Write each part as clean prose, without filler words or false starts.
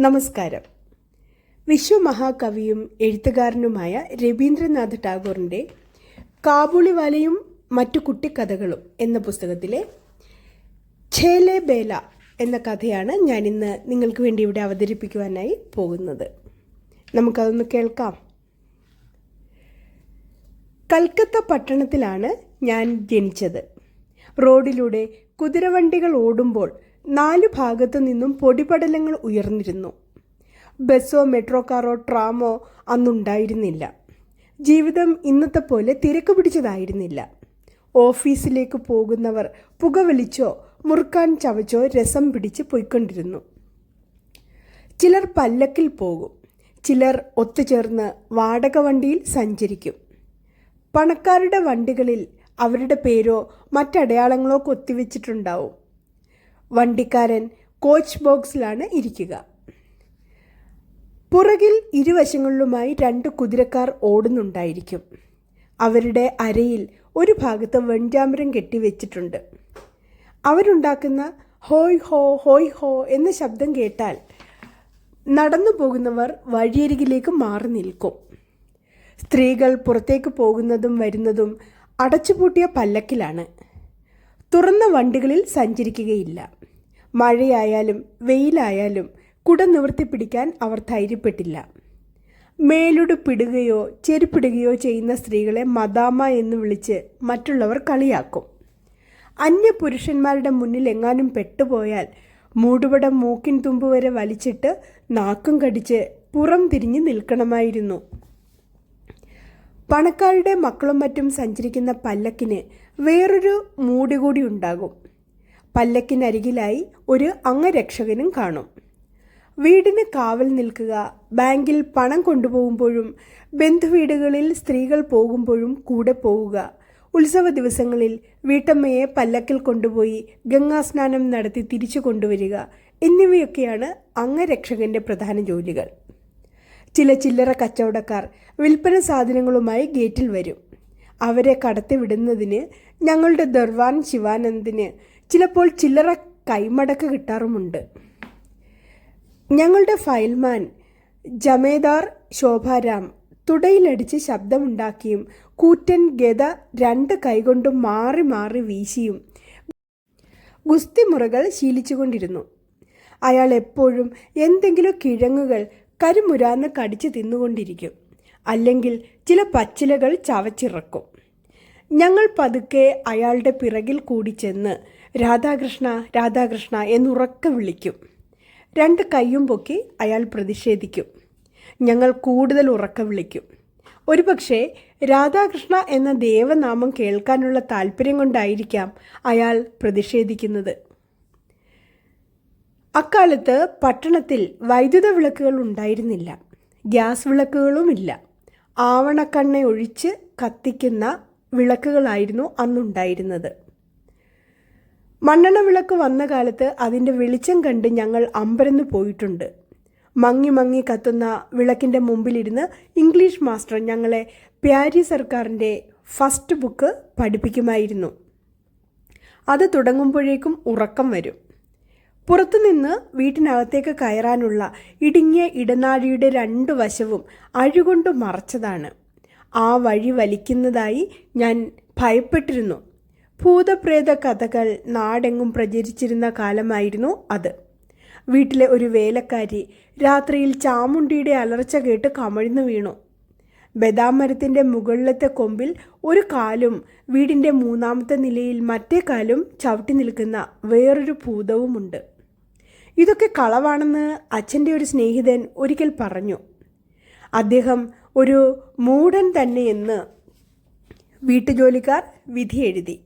നമസ്കാരം. വിശ്വമഹാകവിയും എഴുത്തുകാരനുമായ രവീന്ദ്രനാഥ് ടാഗോറിൻ്റെ കാബൂളിവാലയും മറ്റു കുട്ടിക്കഥകളും എന്ന പുസ്തകത്തിലെ ഛേലെ ബേല എന്ന കഥയാണ് ഞാനിന്ന് നിങ്ങൾക്ക് വേണ്ടി ഇവിടെ അവതരിപ്പിക്കുവാനായി പോകുന്നത്. നമുക്കതൊന്ന് കേൾക്കാം. കൽക്കത്ത പട്ടണത്തിലാണ് ഞാൻ ജനിച്ചത്. റോഡിലൂടെ കുതിരവണ്ടികൾ ഓടുമ്പോൾ 4 ഭാഗത്തു നിന്നും പൊടിപടലങ്ങൾ ഉയർന്നിരുന്നു. ബസ്സോ മെട്രോ കാറോ ട്രാമോ അന്നുണ്ടായിരുന്നില്ല. ജീവിതം ഇന്നത്തെ പോലെ തിരക്ക് പിടിച്ചതായിരുന്നില്ല. ഓഫീസിലേക്ക് പോകുന്നവർ പുകവലിച്ചോ മുറുക്കാൻ ചവച്ചോ രസം പിടിച്ച് പോയിക്കൊണ്ടിരുന്നു. ചിലർ പല്ലക്കിൽ പോകും, ചിലർ ഒത്തുചേർന്ന് വാടക വണ്ടിയിൽ സഞ്ചരിക്കും. പണക്കാരുടെ വണ്ടികളിൽ അവരുടെ പേരോ മറ്റടയാളങ്ങളോ കൊത്തിവെച്ചിട്ടുണ്ടാവും. വണ്ടിക്കാരൻ കോച്ച് ബോക്സിലാണ് ഇരിക്കുക. പുറകിൽ ഇരുവശങ്ങളിലുമായി 2 കുതിരക്കാർ ഓടുന്നുണ്ടായിരിക്കും. അവരുടെ അരയിൽ ഒരു ഭാഗത്ത് വെഞ്ചാമരം കെട്ടിവെച്ചിട്ടുണ്ട്. അവരുണ്ടാക്കുന്ന ഹോയ് ഹോ ഹോയ് ഹോ എന്ന ശബ്ദം കേട്ടാൽ നടന്നു പോകുന്നവർ വഴിയരികിലേക്ക് മാറി നിൽക്കും. സ്ത്രീകൾ പുറത്തേക്ക് പോകുന്നതും വരുന്നതും അടച്ചുപൂട്ടിയ പല്ലക്കിലാണ്. തുറന്ന വണ്ടികളിൽ സഞ്ചരിക്കുകയില്ല. മഴയായാലും വെയിലായാലും കുട നിവർത്തിപ്പിടിക്കാൻ അവർ ധൈര്യപ്പെട്ടില്ല. മേലുടുപ്പിടുകയോ ചെരുപ്പിടുകയോ ചെയ്യുന്ന സ്ത്രീകളെ മദാമ എന്ന് വിളിച്ച് മറ്റുള്ളവർ കളിയാക്കും. അന്യ പുരുഷന്മാരുടെ മുന്നിൽ എങ്ങാനും പെട്ടുപോയാൽ മൂടുപടം മൂക്കിൻ തുമ്പ് വരെ വലിച്ചിട്ട് നാക്കും കടിച്ച് പുറം തിരിഞ്ഞ് നിൽക്കണമായിരുന്നു. പണക്കാരുടെ മക്കളും മറ്റും സഞ്ചരിക്കുന്ന പല്ലക്കിന് വേറൊരു മൂടി കൂടി ഉണ്ടാകും. പല്ലക്കിനരികിലായി ഒരു അംഗരക്ഷകനും കാണും. വീടിന് കാവൽ നിൽക്കുക, ബാങ്കിൽ പണം കൊണ്ടുപോകുമ്പോഴും ബന്ധുവീടുകളിൽ സ്ത്രീകൾ പോകുമ്പോഴും കൂടെ പോവുക, ഉത്സവ ദിവസങ്ങളിൽ വീട്ടമ്മയെ പല്ലക്കിൽ കൊണ്ടുപോയി ഗംഗാസ്നാനം നടത്തി തിരിച്ചു കൊണ്ടുവരിക എന്നിവയൊക്കെയാണ് അംഗരക്ഷകന്റെ പ്രധാന ജോലികൾ. ചില ചില്ലറ കച്ചവടക്കാർ വിൽപ്പന സാധനങ്ങളുമായി ഗേറ്റിൽ വരും. അവരെ കടത്തിവിടുന്നതിന് ഞങ്ങളുടെ ദർവാൻ ശിവാനന്ദിന് ചിലപ്പോൾ ചില്ലറ കൈമടക്ക് കിട്ടാറുമുണ്ട്. ഞങ്ങളുടെ ഫയൽമാൻ ജമേദാർ ശോഭാരാം തുടയിലടിച്ച് ശബ്ദമുണ്ടാക്കിയും കൂറ്റൻ ഗദ 2 കൈകൊണ്ടും മാറി മാറി വീശിയും ഗുസ്തിമുറകൾ ശീലിച്ചുകൊണ്ടിരുന്നു. അയാൾ എപ്പോഴും എന്തെങ്കിലും കിഴങ്ങുകൾ കരുമുരാന്ന് കടിച്ചു തിന്നുകൊണ്ടിരിക്കും, അല്ലെങ്കിൽ ചില പച്ചിലകൾ ചവച്ചിറക്കും. ഞങ്ങൾ പതുക്കെ അയാളുടെ പിറകിൽ കൂടി ചെന്ന് രാധാകൃഷ്ണ രാധാകൃഷ്ണ എന്നുറക്കെ വിളിക്കും. 2 കൈയും പൊക്കി അയാൾ പ്രതിഷേധിക്കും. ഞങ്ങൾ കൂടുതൽ ഉറക്കെ വിളിക്കും. ഒരുപക്ഷെ രാധാകൃഷ്ണ എന്ന ദേവനാമം കേൾക്കാനുള്ള താല്പര്യം കൊണ്ടായിരിക്കാം അയാൾ പ്രതിഷേധിക്കുന്നത്. അക്കാലത്ത് പട്ടണത്തിൽ വൈദ്യുത വിളക്കുകൾ ഉണ്ടായിരുന്നില്ല. ഗ്യാസ് വിളക്കുകളുമില്ല. ആവണക്കണ്ണ ഒഴിച്ച് കത്തിക്കുന്ന വിളക്കുകളായിരുന്നു അന്നുണ്ടായിരുന്നത്. മണ്ണെണ്ണ വിളക്ക് വന്ന കാലത്ത് അതിൻ്റെ വെളിച്ചം കണ്ട് ഞങ്ങൾ അമ്പരന്ന് പോയിട്ടുണ്ട്. മങ്ങി മങ്ങി കത്തുന്ന വിളക്കിൻ്റെ മുമ്പിലിരുന്ന് ഇംഗ്ലീഷ് മാസ്റ്റർ ഞങ്ങളെ പ്യാരി സർക്കാരിൻ്റെ ഫസ്റ്റ് ബുക്ക് പഠിപ്പിക്കുമായിരുന്നു. അത് തുടങ്ങുമ്പോഴേക്കും ഉറക്കം വരും. പുറത്തുനിന്ന് വീട്ടിനകത്തേക്ക് കയറാനുള്ള ഇടുങ്ങിയ ഇടനാഴിയുടെ 2 വശവും അഴുകൊണ്ട് മറച്ചതാണ്. ആ വഴി വലിക്കുന്നതായി ഞാൻ ഭയപ്പെട്ടിരുന്നു. ഭൂതപ്രേത കഥകൾ നാടെങ്ങും പ്രചരിച്ചിരുന്ന കാലമായിരുന്നു അത്. വീട്ടിലെ ഒരു വേലക്കാരി രാത്രിയിൽ ചാമുണ്ടിയുടെ അലർച്ച കേട്ട് കമഴ്ന്നു വീണു. ബദാം മരത്തിൻ്റെ മുകളിലത്തെ കൊമ്പിൽ ഒരു കാലും വീടിൻ്റെ 3ാമത്തെ നിലയിൽ മറ്റേ കാലും ചവിട്ടി നിൽക്കുന്ന വേറൊരു ഭൂതവുമുണ്ട്. ഇതൊക്കെ കളവാണെന്ന് അച്ഛൻ്റെ ഒരു സ്നേഹിതൻ ഒരിക്കൽ പറഞ്ഞു. അദ്ദേഹം ഒരു മൂഢൻ തന്നെയെന്ന് വീട്ടുജോലിക്കാർ വിധി എഴുതി.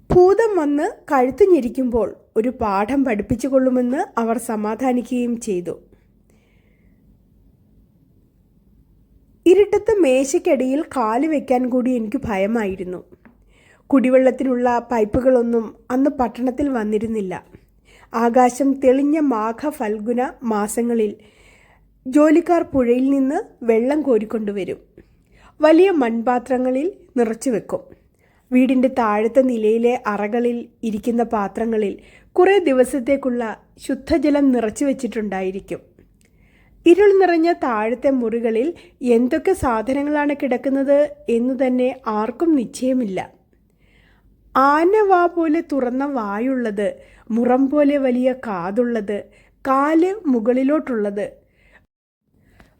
ഭൂതം വന്ന് കഴുത്തു ഞെരിക്കുമ്പോൾ ഒരു പാഠം പഠിപ്പിച്ചു കൊള്ളുമെന്ന് അവർ സമാധാനിക്കുകയും ചെയ്തു. ഇരുട്ടത്ത് മേശയ്ക്കടിയിൽ കാല് വയ്ക്കാൻ കൂടി എനിക്ക് ഭയമായിരുന്നു. കുടിവെള്ളത്തിനുള്ള പൈപ്പുകളൊന്നും അന്ന് പട്ടണത്തിൽ വന്നിരുന്നില്ല. ആകാശം തെളിഞ്ഞ മാഘ ഫൽഗുന മാസങ്ങളിൽ ജോലിക്കാർ പുഴയിൽ നിന്ന് വെള്ളം കോരിക്കൊണ്ടുവരും. വലിയ മൺപാത്രങ്ങളിൽ നിറച്ചു വെക്കും. വീടിൻ്റെ താഴത്തെ നിലയിലെ അറകളിൽ ഇരിക്കുന്ന പാത്രങ്ങളിൽ കുറേ ദിവസത്തേക്കുള്ള ശുദ്ധജലം നിറച്ചു വച്ചിട്ടുണ്ടായിരിക്കും. ഇരുൾ നിറഞ്ഞ താഴത്തെ മുറികളിൽ എന്തൊക്കെ സാധനങ്ങളാണ് കിടക്കുന്നത് എന്നു തന്നെ ആർക്കും നിശ്ചയമില്ല. ആനവാ പോലെ തുറന്ന വായുള്ളത്, മുറം പോലെ വലിയ കാതുള്ളത്, കാല് മുകളിലോട്ടുള്ളത്,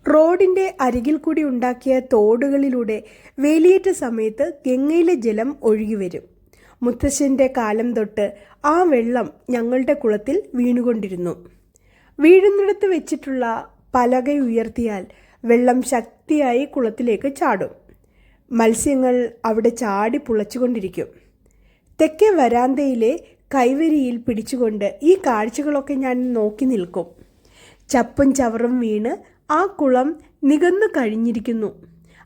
റോഡിൻ്റെ അരികിൽ കൂടി ഉണ്ടാക്കിയ തോടുകളിലൂടെ വേലിയേറ്റ സമയത്ത് ഗംഗയിലെ ജലം ഒഴുകി വരും. മുത്തശ്ശൻ്റെ കാലം തൊട്ട് ആ വെള്ളം ഞങ്ങളുടെ കുളത്തിൽ വീണുകൊണ്ടിരുന്നു. വീഴുന്നിടത്ത് വെച്ചിട്ടുള്ള പലക ഉയർത്തിയാൽ വെള്ളം ശക്തിയായി കുളത്തിലേക്ക് ചാടും. മത്സ്യങ്ങൾ അവിടെ ചാടി പുളച്ചുകൊണ്ടിരിക്കും. തെക്കേ വരാന്തയിലെ കൈവരിയിൽ പിടിച്ചുകൊണ്ട് ഈ കാഴ്ചകളൊക്കെ ഞാൻ നോക്കി നിൽക്കും. ചപ്പും ചവറും വീണ് ആ കുളം നികന്നു കഴിഞ്ഞിരിക്കുന്നു.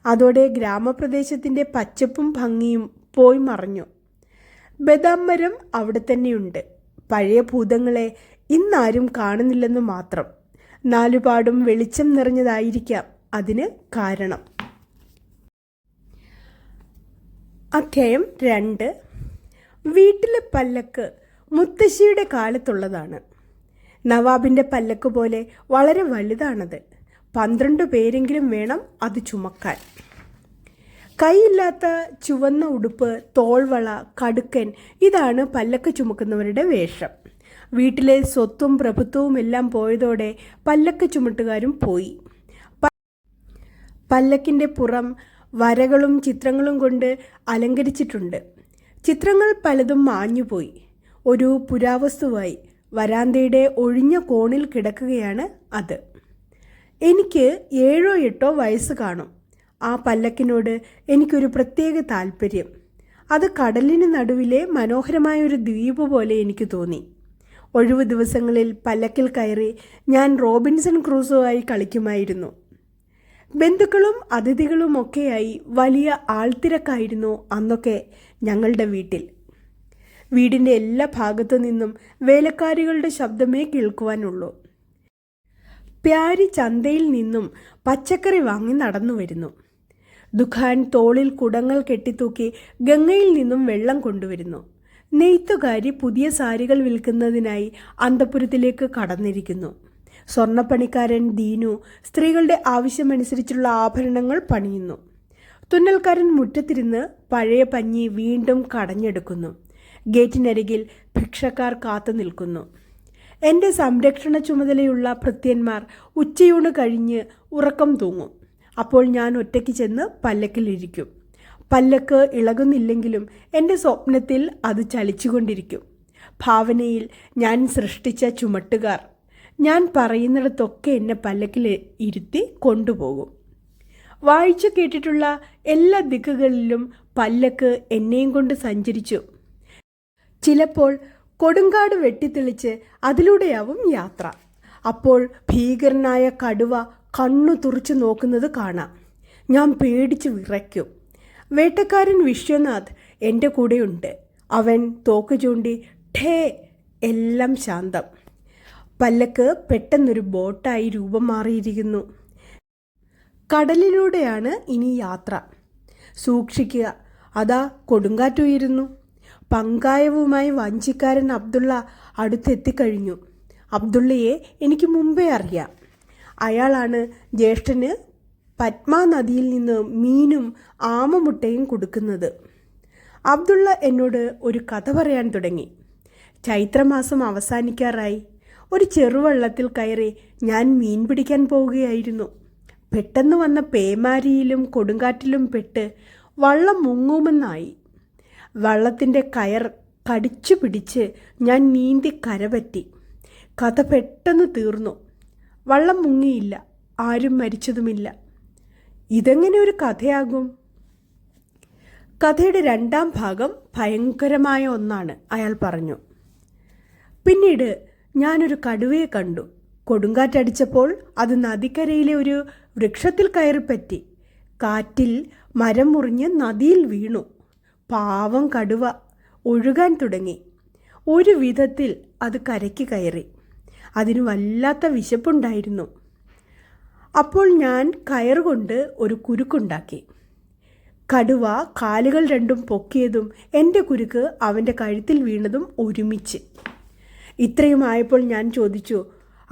അതോടെ ഗ്രാമപ്രദേശത്തിൻ്റെ പച്ചപ്പും ഭംഗിയും പോയി മറഞ്ഞു. ബദാം മരം അവിടെ തന്നെയുണ്ട്. പഴയ ഭൂതങ്ങളെ ഇന്നാരും കാണുന്നില്ലെന്ന് മാത്രം. നാലുപാടും വെളിച്ചം നിറഞ്ഞതായിരിക്കാം അതിന് കാരണം. അധ്യായം 2. വീട്ടിലെ പല്ലക്ക് മുത്തശ്ശിയുടെ കാലത്തുള്ളതാണ്. നവാബിൻ്റെ പല്ലക്ക് പോലെ വളരെ വലുതാണത്. 12 പേരെങ്കിലും വേണം അത് ചുമക്കാൻ. കൈയില്ലാത്ത ചുവന്ന ഉടുപ്പ്, തോൾവള, കടുക്കൻ, ഇതാണ് പല്ലക്ക് ചുമക്കുന്നവരുടെ വേഷം. വീട്ടിലെ സ്വത്തും പ്രഭുത്വവും എല്ലാം പോയതോടെ പല്ലക്ക് ചുമട്ടുകാരും പോയി. പല്ലക്കിൻ്റെ പുറം വരകളും ചിത്രങ്ങളും കൊണ്ട് അലങ്കരിച്ചിട്ടുണ്ട്. ചിത്രങ്ങൾ പലതും മാഞ്ഞുപോയി. ഒരു പുരാവസ്തുവായി വരാന്തയുടെ ഒഴിഞ്ഞ കോണിൽ കിടക്കുകയാണ് അത്. എനിക്ക് 7 or 8 വയസ്സ് കാണും. ആ പല്ലക്കിനോട് എനിക്കൊരു പ്രത്യേക താല്പര്യം. അത് കടലിന് നടുവിലെ മനോഹരമായൊരു ദ്വീപ് പോലെ എനിക്ക് തോന്നി. ഒഴിവു ദിവസങ്ങളിൽ പല്ലക്കിൽ കയറി ഞാൻ റോബിൻസൺ ക്രൂസോ ആയി കളിക്കുമായിരുന്നു. ബന്ധുക്കളും അതിഥികളും ഒക്കെയായി വലിയ ആൾത്തിരക്കായിരുന്നു അന്നൊക്കെ ഞങ്ങളുടെ വീട്ടിൽ. വീടിൻ്റെ എല്ലാ ഭാഗത്തു നിന്നും വേലക്കാരികളുടെ ശബ്ദമേ കേൾക്കുവാനുള്ളൂ. പ്യാരി ചന്തയിൽ നിന്നും പച്ചക്കറി വാങ്ങി നടന്നു വരുന്നു. ദുഖാൻ തോളിൽ കുടങ്ങൾ കെട്ടിത്തൂക്കി ഗംഗയിൽ നിന്നും വെള്ളം കൊണ്ടുവരുന്നു. നെയ്ത്തുകാരി പുതിയ സാരികൾ വിൽക്കുന്നതിനായി അന്തപുരത്തിലേക്ക് കടന്നിരിക്കുന്നു. സ്വർണ്ണപ്പണിക്കാരൻ ദീനു സ്ത്രീകളുടെ ആവശ്യമനുസരിച്ചുള്ള ആഭരണങ്ങൾ പണിയുന്നു. തുന്നൽക്കാരൻ മുറ്റത്തിരുന്ന് പഴയ പഞ്ഞി വീണ്ടും കടഞ്ഞെടുക്കുന്നു. ഗേറ്റിനരികിൽ ഭിക്ഷക്കാർ കാത്തു നിൽക്കുന്നു. എൻ്റെ സംരക്ഷണ ചുമതലയുള്ള ഭൃത്യന്മാർ ഉച്ചയൂണ് കഴിഞ്ഞ് ഉറക്കം തൂങ്ങും. അപ്പോൾ ഞാൻ ഒറ്റയ്ക്ക് ചെന്ന് പല്ലക്കിലിരിക്കും. പല്ലക്ക് ഇളകുന്നില്ലെങ്കിലും എൻ്റെ സ്വപ്നത്തിൽ അത് ചലിച്ചുകൊണ്ടിരിക്കും. ഭാവനയിൽ ഞാൻ സൃഷ്ടിച്ച ചുമട്ടുകാർ ഞാൻ പറയുന്നിടത്തൊക്കെ എന്നെ പല്ലക്കിൽ ഇരുത്തി കൊണ്ടുപോകും. വായിച്ചു കേട്ടിട്ടുള്ള എല്ലാ ദിക്കുകളിലും പല്ലക്ക് എന്നെയും കൊണ്ട് സഞ്ചരിച്ചു. ചിലപ്പോൾ കൊടുങ്കാട് വെട്ടിത്തെളിച്ച് അതിലൂടെയാവും യാത്ര. അപ്പോൾ ഭീകരനായ കടുവ കണ്ണു തുറച്ചു നോക്കുന്നത് കാണാം. ഞാൻ പേടിച്ച് വിറയ്ക്കും. വേട്ടക്കാരൻ വിശ്വനാഥ് എൻ്റെ കൂടെയുണ്ട്. അവൻ തോക്ക് ചൂണ്ടി ഠേ, എല്ലാം ശാന്തം. പല്ലക്ക് പെട്ടെന്നൊരു ബോട്ടായി രൂപം മാറിയിരിക്കുന്നു. കടലിലൂടെയാണ് ഇനി യാത്ര. സൂക്ഷിക്കുക, അതാ കൊടുങ്കാറ്റുയരുന്നു. പങ്കായവുമായി വഞ്ചിക്കാരൻ അബ്ദുള്ള അടുത്തെത്തിക്കഴിഞ്ഞു. അബ്ദുള്ളയെ എനിക്ക് മുമ്പേ അറിയാം. അയാളാണ് ജ്യേഷ്ഠന് പത്മ നദിയിൽ നിന്ന് മീനും ആമമുട്ടയും കൊടുക്കുന്നത്. അബ്ദുള്ള എന്നോട് ഒരു കഥ പറയാൻ തുടങ്ങി. ചൈത്രമാസം അവസാനിക്കാറായി. ഒരു ചെറുവള്ളത്തിൽ കയറി ഞാൻ മീൻ പിടിക്കാൻ പോവുകയായിരുന്നു. പെട്ടെന്ന് വന്ന പേമാരിയിലും കൊടുങ്കാറ്റിലും പെട്ട് വള്ളം മുങ്ങുമെന്നായി. വള്ളത്തിൻ്റെ കയർ കടിച്ചു പിടിച്ച് ഞാൻ നീന്തി കരപറ്റി. കഥ പെട്ടെന്ന് തീർന്നു. വള്ളം മുങ്ങിയില്ല, ആരും മരിച്ചതുമില്ല. ഇതെങ്ങനെ ഒരു കഥയാകും? കഥയുടെ 2ാം ഭാഗം ഭയങ്കരമായ ഒന്നാണ്, അയാൾ പറഞ്ഞു. പിന്നീട് ഞാനൊരു കടുവയെ കണ്ടു. കൊടുങ്കാറ്റടിച്ചപ്പോൾ അത് നദിക്കരയിലെ ഒരു വൃക്ഷത്തിൽ കയറിപ്പറ്റി. കാറ്റിൽ മരം മുറിഞ്ഞ് നദിയിൽ വീണു. പാവം കടുവ ഒഴുകാൻ തുടങ്ങി. ഒരു വിധത്തിൽ അത് കരയ്ക്ക് കയറി. അതിന് വല്ലാത്ത വിശപ്പുണ്ടായിരുന്നു. അപ്പോൾ ഞാൻ കയറുകൊണ്ട് ഒരു കുരുക്കുണ്ടാക്കി. കടുവ കാലുകൾ രണ്ടും പൊക്കിയതും എൻ്റെ കുരുക്ക് അവൻ്റെ കഴുത്തിൽ വീണതും ഒരുമിച്ച്. ഇത്രയുമായപ്പോൾ ഞാൻ ചോദിച്ചു,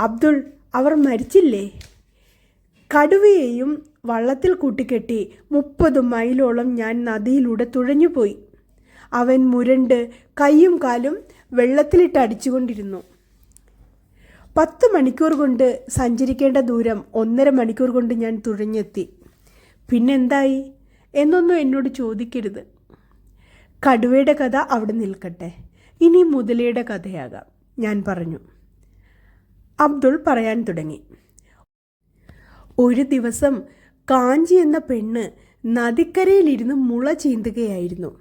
അബ്ദുൾ, അവർ മരിച്ചില്ലേ? കടുവയെയും വള്ളത്തിൽ കൂട്ടിക്കെട്ടി 30 മൈലോളം ഞാൻ നദിയിലൂടെ തുഴഞ്ഞുപോയി. അവൻ മുരണ്ട് കൈയും കാലും വെള്ളത്തിലിട്ട് അടിച്ചുകൊണ്ടിരുന്നു. 10 മണിക്കൂർ കൊണ്ട് സഞ്ചരിക്കേണ്ട ദൂരം 1.5 മണിക്കൂർ കൊണ്ട് ഞാൻ തുഴഞ്ഞെത്തി. പിന്നെന്തായി എന്നൊന്നും എന്നോട് ചോദിക്കരുത്. കടുവയുടെ കഥ അവിടെ നിൽക്കട്ടെ, ഇനി മുതലയുടെ കഥയാകാം, ഞാൻ പറഞ്ഞു. അബ്ദുൾ പറയാൻ തുടങ്ങി. ഒരു ദിവസം കാഞ്ചി എന്ന പെണ്ണ് നദിക്കരയിലിരുന്ന് മുള ചീന്തുകയായിരുന്നു.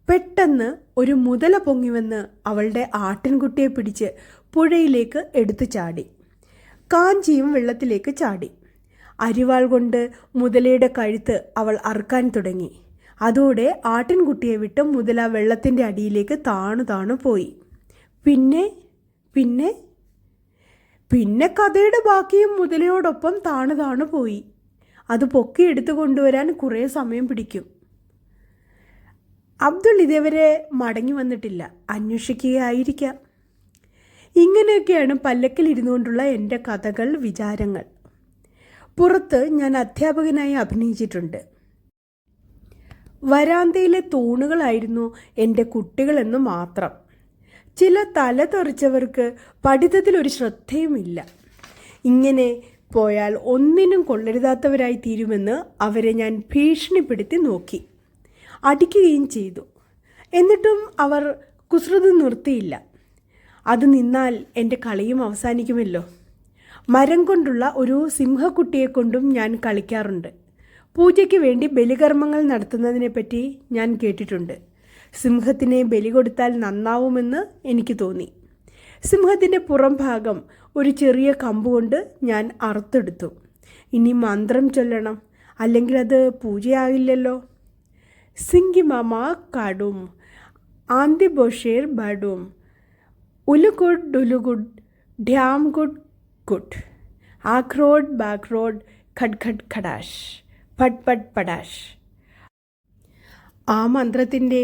പെട്ടെന്ന് ഒരു മുതല പൊങ്ങിവന്ന് അവളുടെ ആട്ടിൻകുട്ടിയെ പിടിച്ച് പുഴയിലേക്ക് എടുത്തു ചാടി. കാഞ്ചിയും വെള്ളത്തിലേക്ക് ചാടി. അരിവാൾ കൊണ്ട് മുതലയുടെ കഴുത്ത് അവൾ അറുക്കാൻ തുടങ്ങി. അതോടെ ആട്ടിൻകുട്ടിയെ വിട്ട് മുതല വെള്ളത്തിൻ്റെ അടിയിലേക്ക് താണു പോയി. പിന്നെ പിന്നെ പിന്നെ കഥയുടെ ബാക്കിയും മുതലയോടൊപ്പം താണു പോയി. അത് പൊക്കിയെടുത്തു കൊണ്ടുവരാൻ കുറേ സമയം പിടിക്കും. അബ്ദുൾ ഇതേവരെ മടങ്ങി വന്നിട്ടില്ല, അന്വേഷിക്കുകയായിരിക്കാം. ഇങ്ങനെയൊക്കെയാണ് പല്ലക്കിൽ ഇരുന്നു കൊണ്ടുള്ള എൻ്റെ കഥകൾ, വിചാരങ്ങൾ. പുറത്ത് ഞാൻ അധ്യാപകനായി അഭിനയിച്ചിട്ടുണ്ട്. വരാന്തയിലെ തൂണുകളായിരുന്നു എൻ്റെ കുട്ടികളെന്ന് മാത്രം. ചില തല തെറിച്ചവർക്ക് പഠിത്തത്തിലൊരു ശ്രദ്ധയുമില്ല. ഇങ്ങനെ പോയാൽ ഒന്നിനും കൊള്ളരുതാത്തവരായി തീരുമെന്ന് അവരെ ഞാൻ ഭീഷണിപ്പെടുത്തി നോക്കി, അടിക്കുകയും ചെയ്തു. എന്നിട്ടും അവർ കുസൃതി നിർത്തിയില്ല. അത് നിന്നാൽ എൻ്റെ കളിയും അവസാനിക്കുമല്ലോ. മരം കൊണ്ടുള്ള ഒരു സിംഹക്കുട്ടിയെ കൊണ്ടും ഞാൻ കളിക്കാറുണ്ട്. പൂജയ്ക്ക് വേണ്ടി ബലികർമ്മങ്ങൾ നടത്തുന്നതിനെപ്പറ്റി ഞാൻ കേട്ടിട്ടുണ്ട്. സിംഹത്തിനെ ബലി കൊടുത്താൽ നന്നാവുമെന്ന് എനിക്ക് തോന്നി. സിംഹത്തിൻ്റെ പുറം ഭാഗം ഒരു ചെറിയ കമ്പുകൊണ്ട് ഞാൻ അറുത്തെടുത്തു. ഇനി മന്ത്രം ചൊല്ലണം, അല്ലെങ്കിൽ അത് പൂജയാവില്ലല്ലോ. സിംഗിമാമ കാടും ആന്തി ബൊഷേർ ബാഡും ഉലുകുഡ് ഡുലുകുഡ് ഡ്യാം ഗുഡ് ഗുഡ് ആഖ്രോഡ് ബാക്രോഡ് ഖഡ് ഖഡ് ഖഡാഷ് പഡ് പഡ് പടാഷ്. ആ മന്ത്രത്തിൻ്റെ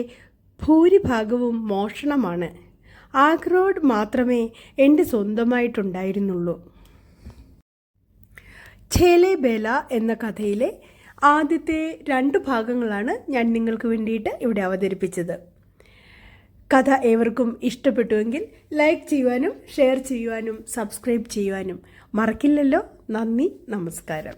ഭൂരിഭാഗവും മോഷണമാണ്. ആഖ്രോഡ് മാത്രമേ എൻ്റെ സ്വന്തമായിട്ടുണ്ടായിരുന്നുള്ളൂ. ഛേലെ ബേല എന്ന കഥയിലെ ആദ്യത്തെ 2 ഭാഗങ്ങളാണ് ഞാൻ നിങ്ങൾക്ക് വേണ്ടിയിട്ട് ഇവിടെ അവതരിപ്പിച്ചത്. കഥ ഏവർക്കും ഇഷ്ടപ്പെട്ടുവെങ്കിൽ ലൈക്ക് ചെയ്യുവാനും ഷെയർ ചെയ്യുവാനും സബ്സ്ക്രൈബ് ചെയ്യുവാനും മറക്കില്ലല്ലോ. നന്ദി, നമസ്കാരം.